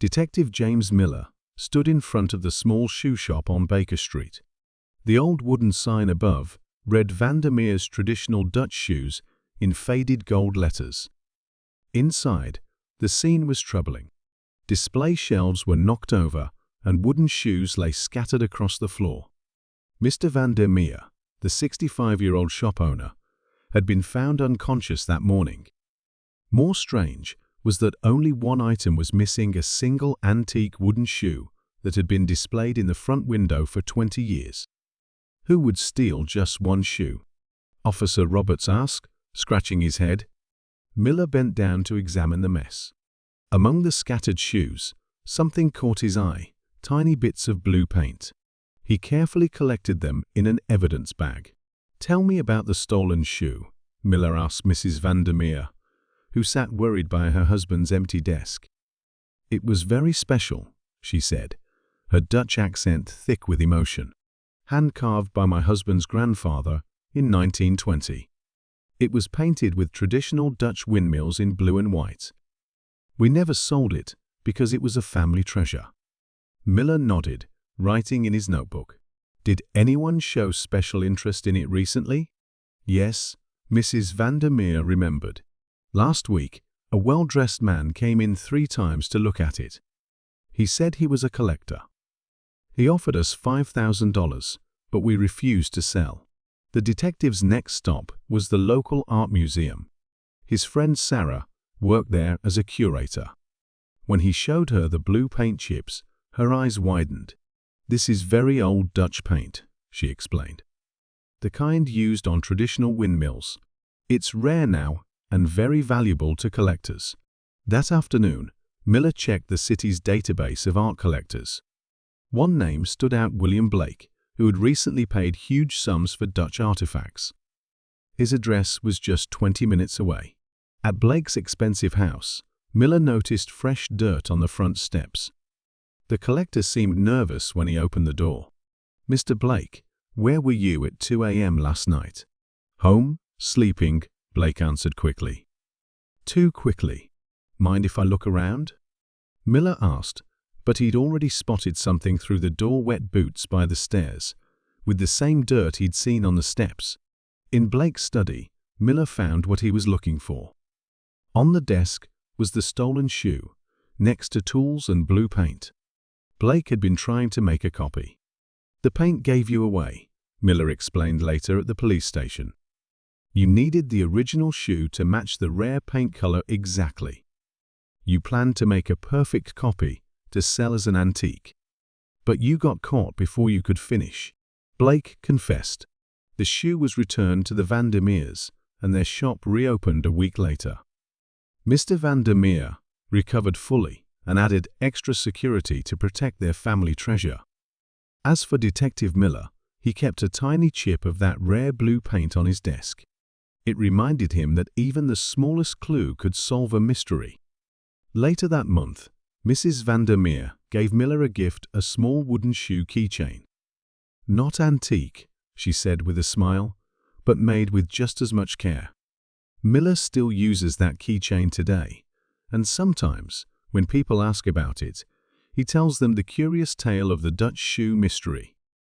Detective James Miller stood in front of the small shoe shop on Baker Street. The old wooden sign above read Vandermeer's Traditional Dutch Shoes in faded gold letters. Inside, the scene was troubling. Display shelves were knocked over and wooden shoes lay scattered across the floor. Mr. Vandermeer, the 65-year-old shop owner, had been found unconscious that morning. More strange was that only one item was missing: a single antique wooden shoe that had been displayed in the front window for 20 years. Who would steal just one shoe? Officer Roberts asked, scratching his head. Miller bent down to examine the mess. Among the scattered shoes, something caught his eye: tiny bits of blue paint. He carefully collected them in an evidence bag. "Tell me about the stolen shoe," Miller asked Mrs. Vandermeer, who sat worried by her husband's empty desk. "It was very special," she said, her Dutch accent thick with emotion. "Hand-carved by my husband's grandfather in 1920. It was painted with traditional Dutch windmills in blue and white. We never sold it because it was a family treasure." Miller nodded, writing in his notebook. "Did anyone show special interest in it recently?" "Yes," Mrs. Vandermeer remembered. "Last week, a well-dressed man came in 3 times to look at it. He said he was a collector. He offered us $5,000, but we refused to sell." The detective's next stop was the local art museum. His friend Sarah worked there as a curator. When he showed her the blue paint chips, her eyes widened. "This is very old Dutch paint," she explained. "The kind used on traditional windmills. It's rare now and very valuable to collectors." That afternoon, Miller checked the city's database of art collectors. One name stood out: William Blake, who had recently paid huge sums for Dutch artifacts. His address was just 20 minutes away. At Blake's expensive house, Miller noticed fresh dirt on the front steps. The collector seemed nervous when he opened the door. "Mr. Blake, where were you at 2 a.m. last night?" "Home, sleeping," Blake answered quickly. "Too quickly. Mind if I look around?" Miller asked, but he'd already spotted something through the door: wet boots by the stairs, with the same dirt he'd seen on the steps. In Blake's study, Miller found what he was looking for. On the desk was the stolen shoe, next to tools and blue paint. Blake had been trying to make a copy. "The paint gave you away," Miller explained later at the police station. "You needed the original shoe to match the rare paint color exactly. You planned to make a perfect copy to sell as an antique. But you got caught before you could finish." Blake confessed. The shoe was returned to the Vandermeers, and their shop reopened a week later. Mr. Vandermeer recovered fully and added extra security to protect their family treasure. As for Detective Miller, he kept a tiny chip of that rare blue paint on his desk. It reminded him that even the smallest clue could solve a mystery. Later that month, Mrs. Vandermeer gave Miller a gift: a small wooden shoe keychain. "Not antique," she said with a smile, "but made with just as much care." Miller still uses that keychain today, and sometimes, when people ask about it, he tells them the curious tale of the Dutch shoe mystery.